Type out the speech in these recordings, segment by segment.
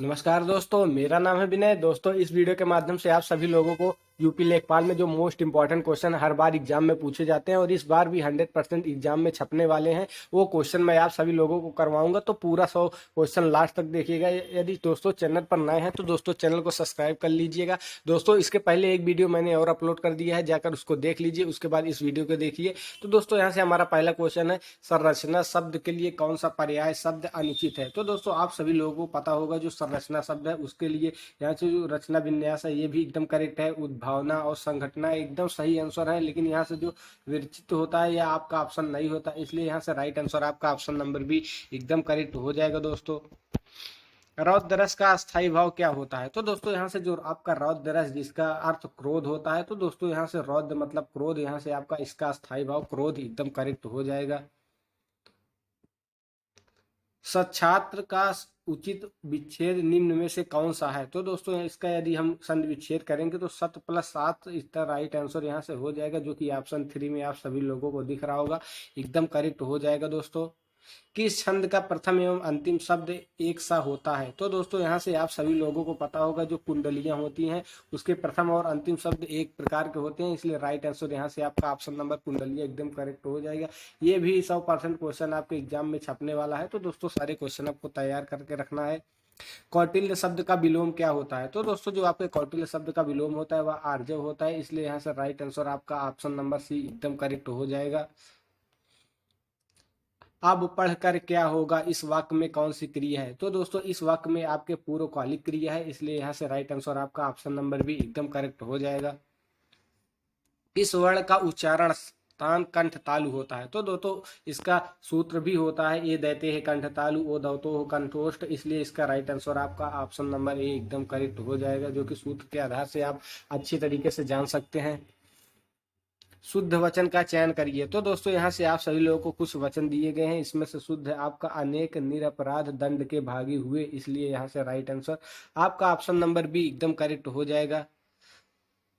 नमस्कार दोस्तों, मेरा नाम है विनय। दोस्तों, इस वीडियो के माध्यम से आप सभी लोगों को यूपी लेखपाल में जो मोस्ट इंपॉर्टेंट क्वेश्चन हर बार एग्जाम में पूछे जाते हैं और इस बार भी 100% एग्जाम में छपने वाले हैं, वो क्वेश्चन मैं आप सभी लोगों को करवाऊंगा। तो पूरा 100 क्वेश्चन लास्ट तक देखिएगा। यदि दोस्तों चैनल पर नए हैं तो दोस्तों चैनल को सब्सक्राइब कर लीजिएगा। दोस्तों, इसके पहले एक वीडियो मैंने और अपलोड कर दिया है, जाकर उसको देख लीजिए, उसके बाद इस वीडियो को देखिए। तो दोस्तों, यहाँ से हमारा पहला क्वेश्चन है, संरचना शब्द के लिए कौन सा पर्याय शब्द अनुचित है। तो दोस्तों, आप सभी लोगों को पता होगा जो संरचना शब्द है उसके लिए यहाँ से जो रचना विन्यास है ये भी एकदम करेक्ट है। उद्भावना और संघटना एकदम सही आंसर है, लेकिन यहाँ से जो विरचित होता है यह आपका ऑप्शन नहीं होता, इसलिए यहाँ से राइट आंसर आपका ऑप्शन नंबर बी एकदम करेक्ट हो जाएगा। दोस्तों, रौद्र रस का अस्थाई भाव क्या होता है। तो दोस्तों, यहाँ से जो आपका रौद्र रस जिसका अर्थ क्रोध होता है, तो दोस्तों यहाँ से रौद्र मतलब क्रोध, यहाँ से आपका इसका अस्थाई भाव क्रोध एकदम करेक्ट हो जाएगा। सच्छात्र का उचित विच्छेद निम्न में से कौन सा है। तो दोस्तों, इसका यदि हम संधि विच्छेद करेंगे तो 7+7 इसका राइट आंसर यहाँ से हो जाएगा, जो कि ऑप्शन 3 में आप सभी लोगों को दिख रहा होगा, एकदम करेक्ट हो जाएगा। दोस्तों, किस छंद का प्रथम एवं अंतिम शब्द एक सा होता है। तो दोस्तों, यहाँ से आप सभी लोगों को पता होगा जो कुंडलियां होती हैं उसके प्रथम और अंतिम शब्द एक प्रकार के होते हैं, इसलिए राइट आंसर यहाँ से आपका ऑप्शन नंबर कुंडलिया एकदम करेक्ट हो जाएगा। ये भी 100% क्वेश्चन आपके एग्जाम में छपने वाला है, तो दोस्तों सारे क्वेश्चन आपको तैयार करके रखना है। कौटिल्य शब्द का विलोम क्या होता है। तो दोस्तों, जो आपके कौटिल्य शब्द का विलोम होता है वह आर्जव होता है, इसलिए यहाँ से राइट आंसर आपका ऑप्शन नंबर सी एकदम करेक्ट हो जाएगा। अब पढ़कर क्या होगा इस वाक्य में कौन सी क्रिया है। तो दोस्तों, इस वाक्य में आपके पूर्वकालिक क्रिया है, इसलिए यहाँ से राइट आंसर आपका ऑप्शन नंबर भी एकदम करेक्ट हो जाएगा। इस वर्ण का उच्चारण स्थान कंठ तालु होता है। तो दोस्तों, इसका सूत्र भी होता है, ये दैते है कंठ तालु ओ दौतो हो कंठोष्ठ, इसलिए इसका राइट आंसर आपका ऑप्शन नंबर ए एकदम करेक्ट हो जाएगा, जो कि सूत्र के आधार से आप अच्छी तरीके से जान सकते हैं। शुद्ध वचन का चयन करिए। तो दोस्तों, यहाँ से आप सभी लोगों को कुछ वचन दिए गए हैं, इसमें से शुद्ध आपका अनेक निरपराध दंड के भागी हुए, इसलिए यहाँ से राइट आंसर आपका ऑप्शन नंबर बी एकदम करेक्ट हो जाएगा।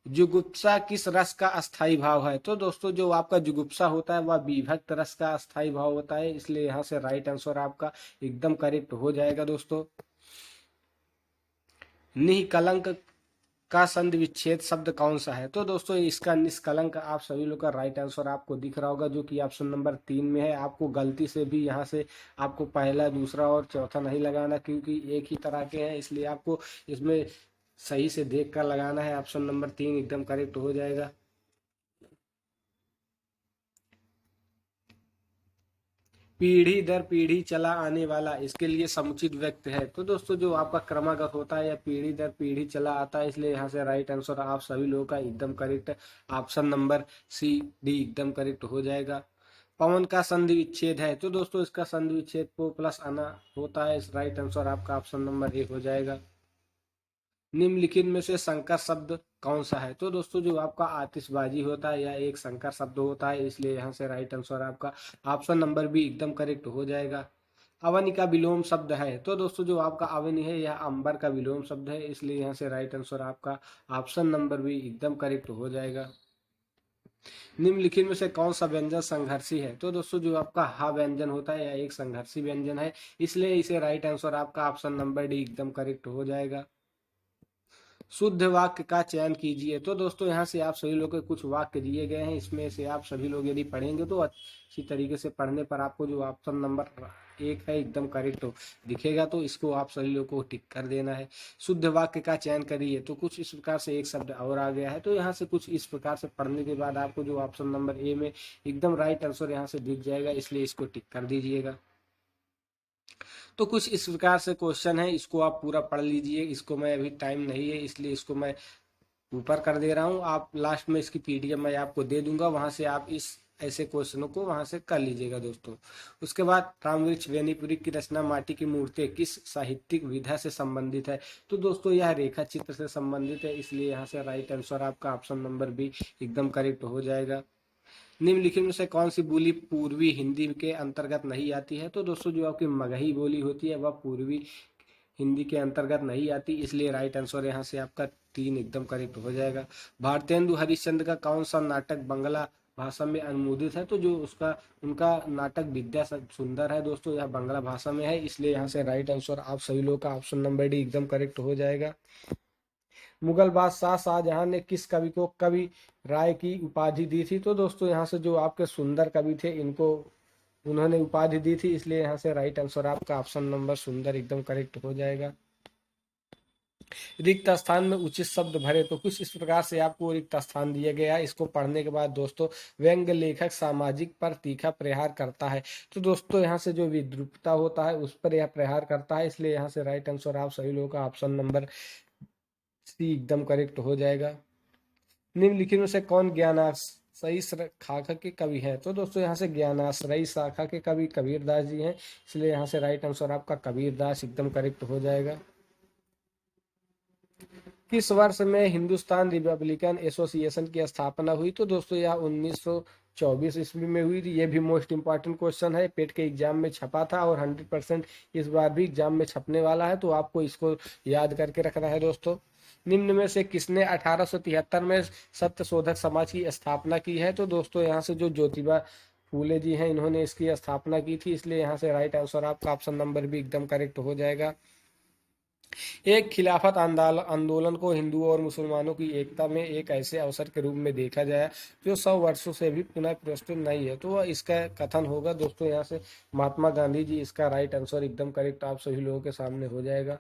जुगुप्सा किस रस का अस्थाई भाव है। तो दोस्तों, जो आपका जुगुप्सा होता है वह विभक्त रस का अस्थाई भाव होता है, इसलिए यहाँ से राइट आंसर आपका एकदम करेक्ट हो जाएगा। दोस्तों, निष्कलंक का संधि विच्छेद शब्द कौन सा है। तो दोस्तों, इसका निष्कलंक आप सभी लोग का राइट आंसर आपको दिख रहा होगा, जो कि ऑप्शन नंबर 3 में है। आपको गलती से भी यहाँ से आपको पहला दूसरा और चौथा नहीं लगाना, क्योंकि एक ही तरह के हैं, इसलिए आपको इसमें सही से देख कर लगाना है। ऑप्शन नंबर 3 एकदम करेक्ट हो जाएगा। पीढ़ी दर पीढ़ी चला आने वाला, इसके लिए समुचित व्यक्त है। तो दोस्तों, जो आपका क्रमागत होता है या पीढ़ी दर पीढ़ी चला आता है, इसलिए यहाँ से राइट आंसर आप सभी लोगों का एकदम correct option number C D एकदम करेक्ट हो जाएगा। पवन का संधि विच्छेद है। तो दोस्तों, इसका संधि विच्छेद पो प्लस आना होता है, इस राइट आंसर आपका ऑप्शन नंबर ए हो जाएगा। निम्नलिखित में से संकर शब्द कौन सा है। तो दोस्तों, जो आपका आतिशबाजी होता है यह एक संकर शब्द होता है, इसलिए यहाँ से राइट आंसर आपका ऑप्शन नंबर भी एकदम करेक्ट हो जाएगा। अवनि का विलोम शब्द है। तो दोस्तों, जो आपका अवनि है यह अंबर का विलोम शब्द है, इसलिए यहाँ से राइट आंसर आपका ऑप्शन नंबर भी एकदम करेक्ट हो जाएगा। निम्नलिखित में से कौन सा व्यंजन संघर्षी है। तो दोस्तों, जो आपका हा व्यंजन होता है यह एक संघर्षी व्यंजन है, इसलिए इसे राइट आंसर आपका ऑप्शन नंबर डी एकदम करेक्ट हो जाएगा। शुद्ध वाक्य का चयन कीजिए। तो दोस्तों, यहाँ से आप सभी लोग के कुछ वाक्य दिए गए हैं, इसमें से आप सभी लोग यदि पढ़ेंगे तो अच्छी तरीके से पढ़ने पर आपको जो ऑप्शन नंबर 1 है एकदम करेक्ट हो दिखेगा, तो इसको आप सभी लोग को टिक कर देना है। शुद्ध वाक्य का चयन करिए। तो कुछ इस प्रकार से एक शब्द और आ गया है, तो यहाँ से कुछ इस प्रकार से पढ़ने के बाद आपको जो ऑप्शन नंबर ए में एकदम राइट आंसर यहाँ से दिख जाएगा, इसलिए इसको टिक कर दीजिएगा। तो कुछ इस प्रकार से क्वेश्चन है, इसको आप पूरा पढ़ लीजिए। इसको मैं अभी टाइम नहीं है, इसलिए इसको मैं ऊपर कर दे रहा हूँ। आप लास्ट में इसकी पीडीएफ मैं आपको दे दूंगा, वहां से आप इस ऐसे क्वेश्चनों को वहां से कर लीजिएगा। दोस्तों, उसके बाद रामवृक्ष बेनीपुरी की रचना माटी की मूर्ति किस साहित्यिक विधा से संबंधित है। तो दोस्तों, यह रेखा चित्र से संबंधित है, इसलिए यहाँ से राइट आंसर आपका ऑप्शन नंबर बी एकदम करेक्ट हो जाएगा। निम्नलिखित में से कौन सी बोली पूर्वी हिंदी के अंतर्गत नहीं आती है। तो दोस्तों, जो आपकी मगही बोली होती है वह पूर्वी हिंदी के अंतर्गत नहीं आती, इसलिए राइट आंसर यहाँ से आपका 3 एकदम करेक्ट हो जाएगा। भारतेंदु हरिश्चंद्र का कौन सा नाटक बंगला भाषा में अनुवादित है। तो जो उसका उनका नाटक विद्या सुंदर है दोस्तों, यह बांग्ला भाषा में है, इसलिए यहाँ से राइट आंसर आप सभी लोग का ऑप्शन नंबर डी एकदम करेक्ट हो जाएगा। मुगल बादशाह शाहजहां ने किस कवि को कवि राय की उपाधि दी थी? तो दोस्तों यहाँ से जो आपके सुंदर कवि थे इनको उन्होंने उपाधि दी थी, इसलिए यहाँ से राइट आंसर आपका ऑप्शन नंबर सुंदर एकदम करेक्ट हो जाएगा। रिक्त स्थान में उचित शब्द भरे, तो कुछ इस प्रकार से आपको रिक्त स्थान दिया गया है। इसको पढ़ने के बाद दोस्तों, व्यंग्य लेखक सामाजिक पर तीखा प्रहार करता है। तो दोस्तों यहाँ से जो विद्रूपता होता है उस पर यह प्रहार करता है, इसलिए यहाँ से राइट आंसर आप सभी लोगों का ऑप्शन नंबर सी एकदम करेक्ट हो जाएगा। निम्नलिखित में से कौन ज्ञानाश्रयी शाखा के कवि है? तो दोस्तों यहाँ से ज्ञानाश्रयी शाखा के कवि कबीरदास जी हैं, इसलिए यहाँ से राइट आंसर आपका कबीरदास एकदम करेक्ट हो जाएगा। किस वर्ष में हिंदुस्तान रिपब्लिकन एसोसिएशन की स्थापना हुई? तो दोस्तों यह 1924 ईस्वी में हुई थी। ये भी मोस्ट इंपॉर्टेंट क्वेश्चन है, पेट के एग्जाम में छपा था और 100% इस बार भी एग्जाम में छपने वाला है, तो आपको इसको याद करके रखना है दोस्तों। निम्न में से किसने 1873 में सत्य शोधक समाज की स्थापना की है? तो दोस्तों यहाँ से जो ज्योतिबा फूले जी हैं इन्होंने इसकी स्थापना की थी, इसलिए यहाँ से राइट आंसर आपका ऑप्शन नंबर भी एकदम करेक्ट हो जाएगा। एक खिलाफत आंदोलन को हिंदुओं और मुसलमानों की एकता में एक ऐसे अवसर के रूप में देखा जाए जो 100 वर्षों से भी पुनः प्रस्तुत नहीं है, तो वह इसका कथन होगा दोस्तों यहाँ से महात्मा गांधी जी। इसका राइट आंसर एकदम करेक्ट आप सभी लोगों के सामने हो जाएगा।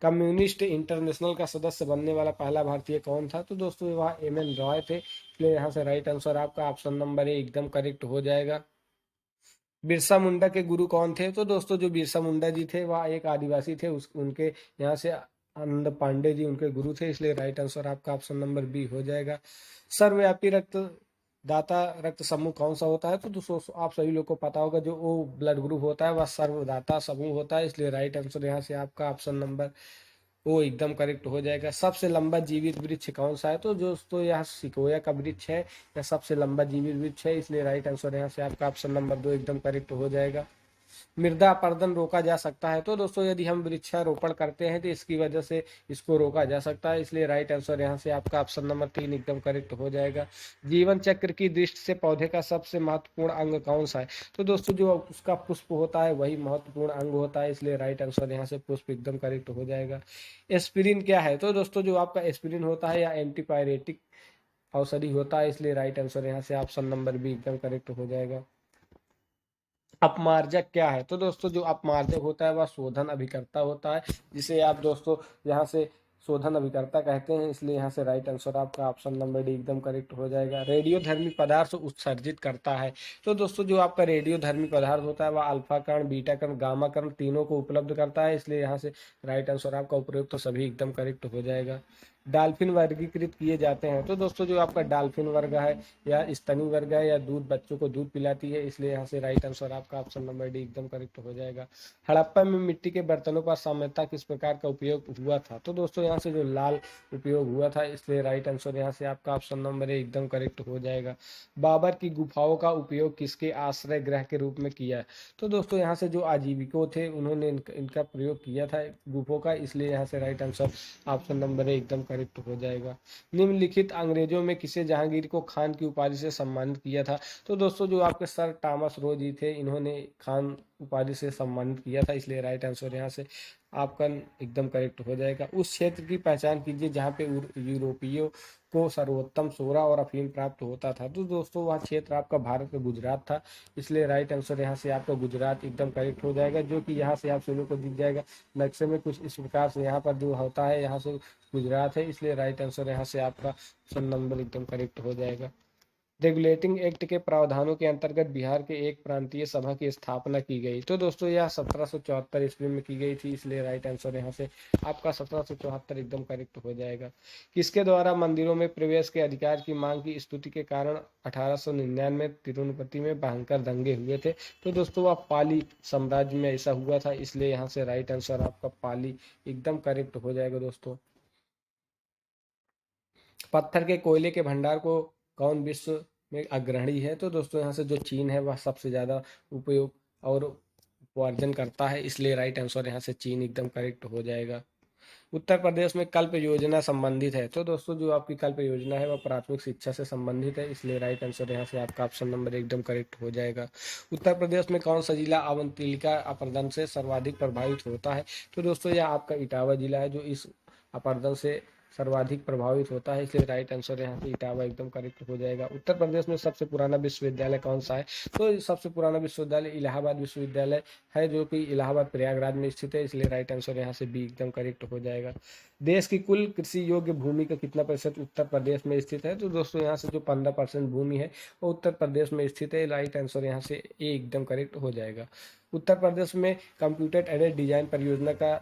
कम्युनिस्ट इंटरनेशनल का सदस्य बनने वाला पहला भारतीय कौन था? तो दोस्तों वह एम एन रॉय थे, इसलिए यहाँ से राइट आंसर आपका ऑप्शन नंबर ए एकदम करेक्ट हो जाएगा। बिरसा मुंडा के गुरु कौन थे? तो दोस्तों जो बिरसा मुंडा जी थे वह एक आदिवासी थे, उनके यहाँ से आनंद पांडे जी उनके गुरु थे, इसलिए राइट आंसर आपका ऑप्शन नंबर बी हो जाएगा। सर्वव्यापी रक्त दाता रक्त समूह कौन सा होता है? तो दोस्तों आप सभी लोग को पता होगा, जो वो ब्लड ग्रुप होता है वह सर्वदाता समूह होता है, इसलिए राइट आंसर यहाँ से आपका ऑप्शन नंबर वो एकदम करेक्ट हो जाएगा। सबसे लंबा जीवित वृक्ष कौन सा है? तो दोस्तों यहाँ सिकोया का वृक्ष है, यह सबसे लंबा जीवित वृक्ष है, इसलिए राइट आंसर यहाँ से आपका ऑप्शन नंबर 2 एकदम करेक्ट हो जाएगा। मृदा अपरदन रोका जा सकता है? तो दोस्तों यदि हम वृक्षारोपण करते हैं तो इसकी वजह से इसको रोका जा सकता है, इसलिए राइट आंसर यहाँ से आपका ऑप्शन नंबर 3 एकदम करेक्ट हो जाएगा। जीवन चक्र की दृष्टि से पौधे का सबसे महत्वपूर्ण अंग कौन सा है? तो दोस्तों जो उसका पुष्प होता है वही महत्वपूर्ण अंग होता है, इसलिए राइट आंसर यहाँ से पुष्प एकदम करेक्ट हो जाएगा। एस्पिरिन क्या है? तो दोस्तों जो आपका एस्पिरिन होता है या एंटीपायरेटिक औषधि होता है, इसलिए राइट आंसर यहाँ से ऑप्शन नंबर बी एकदम करेक्ट हो जाएगा। अपमार्जक क्या है? तो दोस्तों जो अपमार्जक होता है वह शोधन अभिकर्ता होता है, जिसे आप दोस्तों यहाँ से शोधन अभिकर्ता कहते हैं, इसलिए यहाँ से राइट आंसर आपका ऑप्शन नंबर डी एकदम करेक्ट हो जाएगा। रेडियोधर्मी पदार्थ उत्सर्जित करता है? तो दोस्तों जो आपका रेडियोधर्मी पदार्थ होता है वह अल्फा कण, बीटा कण, गामा कण तीनों को उपलब्ध करता है, इसलिए यहाँ से राइट आंसर आपका उपयुक्त तो सभी एकदम करेक्ट हो जाएगा। डाल्फिन वर्गीकृत किए जाते हैं? तो दोस्तों जो आपका डाल्फिन वर्ग है या स्तनी वर्ग है या दूध बच्चों को दूध पिलाती है, इसलिए यहाँ से राइट आंसर आपका ऑप्शन नंबर डी एकदम करेक्ट हो जाएगा। हड़प्पा में मिट्टी के बर्तनों पर साम्यता किस प्रकार का उपयोग हुआ था? तो दोस्तों यहाँ से जो लाल उपयोग हुआ था, इसलिए राइट आंसर यहाँ से आपका ऑप्शन नंबर ए एकदम करेक्ट हो जाएगा। बाबर की गुफाओं का उपयोग किसके आश्रय गृह के रूप में किया? तो दोस्तों यहाँ से जो आजीविकों थे उन्होंने इनका प्रयोग किया था गुफों का, इसलिए यहाँ से right answer option number A एकदम करेक्ट हो जाएगा। निम्नलिखित अंग्रेजों में किसे जहांगीर को खान की उपाधि से सम्मानित किया था? तो दोस्तों जो आपके सर थॉमस रो जी थे इन्होंने खान उपाधि से सम्मानित किया था, इसलिए राइट आंसर यहाँ से आपका एकदम करेक्ट हो जाएगा। उस क्षेत्र की पहचान कीजिए जहाँ पे यूरोपियों को सर्वोत्तम सोरा और अफीम प्राप्त होता था? तो दोस्तों वह क्षेत्र आपका भारत में गुजरात था, इसलिए राइट आंसर यहाँ से आपका गुजरात एकदम करेक्ट हो जाएगा, जो कि यहाँ से आप सभी को दिख जाएगा नक्शे में कुछ इस प्रकार से। यहाँ पर जो होता है यहाँ से गुजरात है, इसलिए राइट आंसर यहाँ से आपका ऑप्शन नंबर एकदम करेक्ट हो जाएगा। रेगुलेटिंग एक्ट के प्रावधानों के अंतर्गत बिहार के एक प्रांतीय सभा की स्थापना की गई? तो दोस्तों यह 1774 ईस्वी में की गई थी, इसलिए राइट आंसर यहाँ से आपका 1774 एकदम करेक्ट हो जाएगा। किसके द्वारा मंदिरों में प्रवेश के अधिकार की मांग की स्तुति के कारण 1899 तिरुपति में भयंकर दंगे हुए थे? तो दोस्तों वह पाली साम्राज्य में ऐसा हुआ था, इसलिए यहाँ से राइट आंसर आपका पाली एकदम करेक्ट हो जाएगा दोस्तों। पत्थर के कोयले के भंडार को कौन विश्व में अग्रणी है? तो दोस्तों यहाँ से जो चीन है वह सबसे ज़्यादा उपयोग और उपार्जन करता है, इसलिए राइट आंसर यहाँ से चीन एकदम करेक्ट हो जाएगा। उत्तर प्रदेश में कल्प योजना संबंधित है। तो दोस्तों जो आपकी कल्प योजना है वह प्राथमिक शिक्षा से संबंधित है, इसलिए राइट आंसर यहाँ से आपका ऑप्शन नंबर एकदम करेक्ट हो जाएगा। उत्तर प्रदेश में कौन सा जिला अवंतिका अपरदन से सर्वाधिक प्रभावित होता है? तो दोस्तों यह आपका इटावा जिला है जो इस अपरदन से सर्वाधिक प्रभावित होता है, इसलिए राइट आंसर यहाँ से इटावा एकदम करेक्ट हो जाएगा। उत्तर प्रदेश में सबसे पुराना विश्वविद्यालय कौन सा है? तो सबसे पुराना विश्वविद्यालय इलाहाबाद विश्वविद्यालय है, जो कि इलाहाबाद प्रयागराज में स्थित है, इसलिए राइट आंसर यहाँ से बी एकदम करेक्ट हो जाएगा। देश की कुल कृषि योग्य भूमि का कितना प्रतिशत उत्तर प्रदेश में स्थित है? तो दोस्तों यहाँ से जो 15% भूमि है वो उत्तर प्रदेश में स्थित है, राइट आंसर यहाँ से ए एकदम करेक्ट हो जाएगा। उत्तर प्रदेश में कंप्यूटर एडेड डिजाइन परियोजना का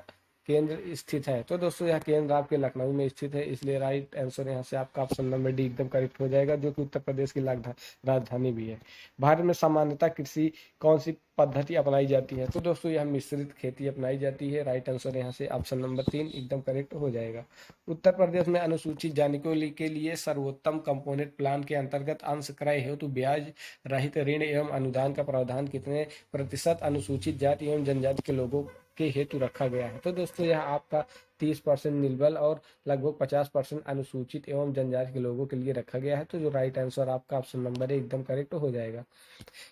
केंद्र स्थित है? तो दोस्तों यह केंद्र आपके लखनऊ में स्थित है, इसलिए राइट आंसर यहाँ से आपका ऑप्शन नंबर डी एकदम करेक्ट हो जाएगा, जो कि उत्तर प्रदेश की राजधानी भी है। भारत में सामान्यतः कृषि कौन सी पद्धति अपनाई जाती है? तो दोस्तों यह मिश्रित खेती अपनाई जाती है, राइट आंसर यहाँ से ऑप्शन नंबर 3 एकदम करेक्ट हो जाएगा। उत्तर प्रदेश में अनुसूचित जातियों के लिए सर्वोत्तम कंपोनेंट प्लान के अंतर्गत अंश क्रय हेतु ब्याज रहित ऋण एवं अनुदान का प्रावधान कितने प्रतिशत अनुसूचित जाति एवं जनजाति के लोगों के हेतु रखा गया है? तो दोस्तों यह आपका 30% निर्बल और लगभग 50% अनुसूचित एवं जनजाति के लोगों के लिए रखा गया है, तो जो राइट आंसर आपका ऑप्शन नंबर है एकदम करेक्ट हो जाएगा।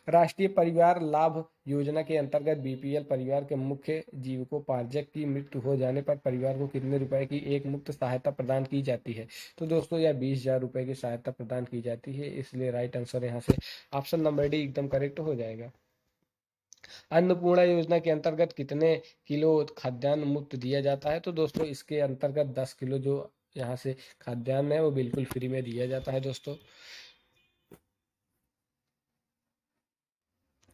राष्ट्रीय परिवार लाभ योजना के अंतर्गत बीपीएल परिवार के मुख्य जीविकोपार्जक की मृत्यु हो जाने पर परिवार को कितने रुपए की एक मुफ्त सहायता प्रदान की जाती है? तो दोस्तों यह 20,000 रुपए की सहायता प्रदान की जाती है, इसलिए राइट आंसर यहाँ से ऑप्शन नंबर डी एकदम करेक्ट हो जाएगा। अन्नपूर्णा योजना के अंतर्गत कितने किलो खाद्यान्न मुफ्त दिया जाता है? तो दोस्तों इसके अंतर्गत 10 किलो जो यहाँ से खाद्यान्न है वो बिल्कुल फ्री में दिया जाता है। दोस्तों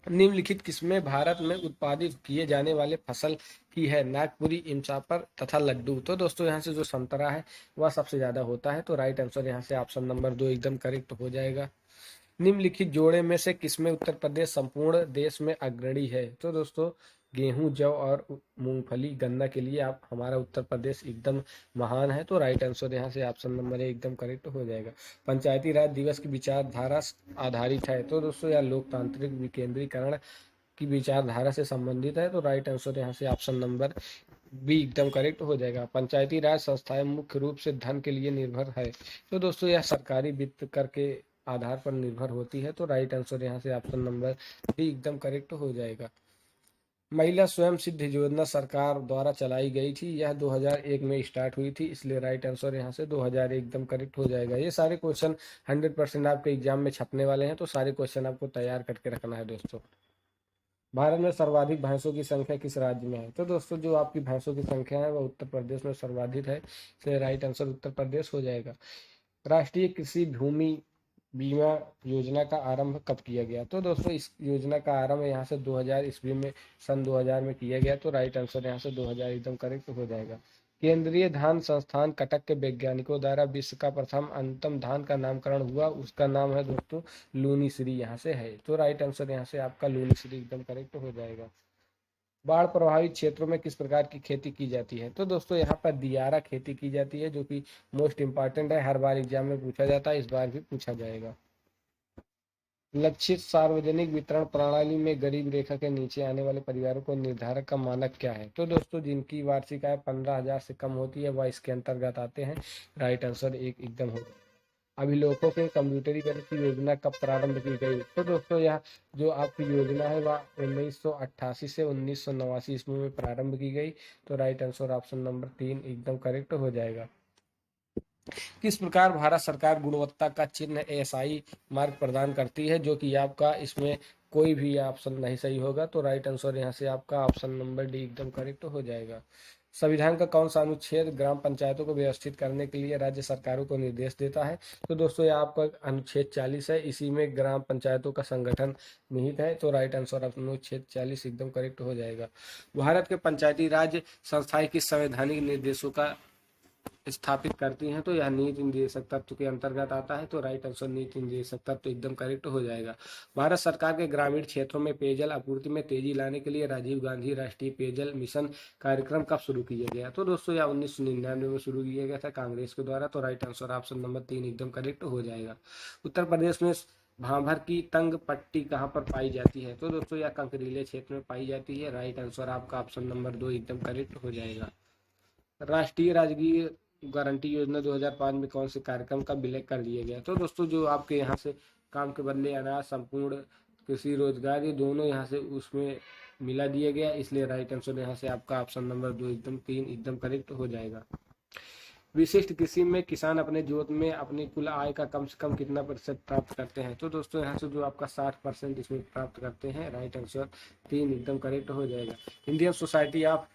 निम्नलिखित किस्में भारत में उत्पादित किए जाने वाले फसल की है? नागपुरी, इमचापर तथा लड्डू। तो दोस्तों यहाँ से जो संतरा है वह सबसे ज्यादा होता है, तो राइट आंसर यहाँ से ऑप्शन नंबर 2 एकदम करेक्ट हो जाएगा। निम्नलिखित जोड़े में से किसमें उत्तर प्रदेश संपूर्ण देश में अग्रणी है? तो दोस्तों गेहूं, जौ और मूंगफली, गन्ना के लिए आप हमारा उत्तर प्रदेश एकदम महान है, तो राइट आंसर यहाँ से ऑप्शन नंबर 1 एकदम करेक्ट हो जाएगा। पंचायती राज दिवस की विचारधारा आधारित है? तो दोस्तों यह लोकतांत्रिक विकेंद्रीकरण की विचारधारा से संबंधित है, तो राइट आंसर यहाँ से ऑप्शन नंबर बी एकदम करेक्ट हो जाएगा। पंचायती राज संस्थाएं मुख्य रूप से धन के लिए निर्भर है? तो दोस्तों यह सरकारी वित्त कर के आधार पर निर्भर होती है, तो राइट आंसर यहाँ से ऑप्शन नंबर डी एकदम करेक्ट हो जाएगा। महिला स्वयं सिद्ध योजना सरकार द्वारा चलाई गई थी, यह 2001 में स्टार्ट हुई थी, इसलिए राइट आंसर यहाँ से 2001 एकदम करेक्ट हो जाएगा। ये सारे क्वेश्चन 100% आपके एग्जाम में छपने वाले हैं, तो सारे क्वेश्चन आपको तैयार करके रखना है। दोस्तों भारत में सर्वाधिक भैंसों की संख्या किस राज्य में है? तो दोस्तों जो आपकी भैंसों की संख्या है वह उत्तर प्रदेश में सर्वाधिक है, इसलिए राइट आंसर उत्तर प्रदेश हो जाएगा। राष्ट्रीय कृषि भूमि बीमा योजना का आरंभ कब किया गया? तो दोस्तों इस योजना का आरंभ यहाँ से 2000 ईस्वी में सन 2000 में किया गया, तो राइट आंसर यहाँ से 2000 एकदम करेक्ट हो जाएगा। केंद्रीय धान संस्थान कटक के वैज्ञानिकों द्वारा विश्व का प्रथम अंतम धान का नामकरण हुआ, उसका नाम है दोस्तों लूनीश्री, यहाँ से है, तो राइट आंसर यहाँ से आपका लूनीश्री एकदम करेक्ट हो जाएगा। बाढ़ प्रभावित क्षेत्रों में किस प्रकार की खेती की जाती है? तो दोस्तों यहाँ पर दियारा खेती की जाती है, जो कि मोस्ट इंपॉर्टेंट है, हर बार एग्जाम में पूछा जाता है, इस बार भी पूछा जाएगा। लक्षित सार्वजनिक वितरण प्रणाली में गरीब रेखा के नीचे आने वाले परिवारों को निर्धारक का मानक क्या है? तो दोस्तों जिनकी वार्षिक आय 15,000 से कम होती है वह इसके अंतर्गत आते हैं, राइट आंसर एक एकदम होगा। अभिलेखों के कंप्यूटरीकरण की योजना कब प्रारंभ की गई? तो दोस्तों यह जो आपकी योजना है वह 1988 से 1989 ईस्वी में प्रारंभ की गई, तो राइट आंसर ऑप्शन नंबर 3 एकदम करेक्ट हो जाएगा। किस प्रकार भारत सरकार गुणवत्ता का चिन्ह एसआई मार्क प्रदान करती है? जो कि आपका इसमें कोई भी ऑप्शन नहीं सही होगा, तो राइट आंसर यहाँ से आपका ऑप्शन नंबर डी एकदम करेक्ट हो जाएगा। संविधान का कौन सा अनुच्छेद ग्राम पंचायतों को व्यवस्थित करने के लिए राज्य सरकारों को निर्देश देता है? तो दोस्तों ये आपका अनुच्छेद 40 है, इसी में ग्राम पंचायतों का संगठन निहित है, तो राइट आंसर अनुच्छेद 40 एकदम करेक्ट हो जाएगा। भारत के पंचायती राज संस्थाएं किस संवैधानिक निर्देशों का स्थापित करती हैं? तो यह नीति निर्देशक तत्व के अंतर्गत आता है, तो राइट आंसर नीति निर्देशक तत्व एकदम करेक्ट हो जाएगा। भारत सरकार के ग्रामीण क्षेत्रों में पेयजल आपूर्ति में तेजी लाने के लिए राजीव गांधी राष्ट्रीय पेयजल मिशन कार्यक्रम कब शुरू किया गया? तो दोस्तों यह 1999 में शुरू किया गया था कांग्रेस के द्वारा, तो राइट आंसर ऑप्शन नंबर 3 एकदम करेक्ट हो जाएगा। उत्तर प्रदेश में भाभर की तंग पट्टी कहाँ पर पाई जाती है? तो दोस्तों यह कंकरीले क्षेत्र में पाई जाती है, राइट आंसर आपका ऑप्शन नंबर 2 एकदम करेक्ट हो जाएगा। राष्ट्रीय राजकीय गारंटी योजना 2005 में कौन से कार्यक्रम का विलय कर दिया गया? तो दोस्तों जो आपके यहाँ से काम के बदले अनाज, संपूर्ण कृषि रोजगार, ये दोनों यहाँ से उसमें मिला दिया गया, इसलिए राइट आंसर यहाँ से आपका ऑप्शन नंबर 2 एकदम 3 एकदम करेक्ट हो जाएगा। विशिष्ट कृषि में किसान अपने जोत में अपनी कुल आय का कम से कम कितना प्रतिशत प्राप्त करते हैं? तो दोस्तों यहाँ से जो आपका 60% इसमें प्राप्त करते हैं, राइट आंसर 3 एकदम करेक्ट हो जाएगा। इंडियन सोसाइटी ऑफ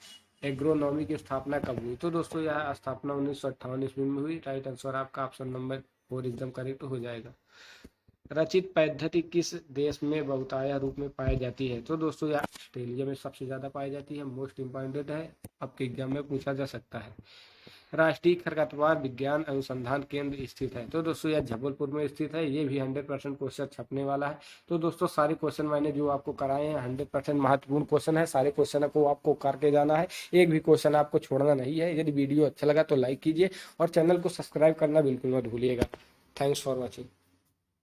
एग्रोनॉमी की स्थापना कब हुई? तो दोस्तों यह स्थापना 1958 ईस्वी में हुई, राइट आंसर आपका ऑप्शन नंबर 4 एकदम करेक्ट हो जाएगा। रचित पद्धति किस देश में बहुतायत रूप में पाई जाती है? तो दोस्तों यह ऑस्ट्रेलिया में सबसे ज्यादा पाई जाती है, मोस्ट इम्पॉर्टेंट है, आपके एग्जाम में पूछा जा सकता है। राष्ट्रीय खरपतवार विज्ञान अनुसंधान केंद्र स्थित है? तो दोस्तों यह जबलपुर में स्थित है, ये भी 100% क्वेश्चन छपने वाला है। तो दोस्तों सारे क्वेश्चन मैंने जो आपको कराए हैं 100% महत्वपूर्ण क्वेश्चन है, सारे क्वेश्चन को आपको करके जाना है, एक भी क्वेश्चन आपको छोड़ना नहीं है। यदि वीडियो अच्छा लगा तो लाइक कीजिए और चैनल को सब्सक्राइब करना बिल्कुल मत भूलिएगा। Thanks for watching.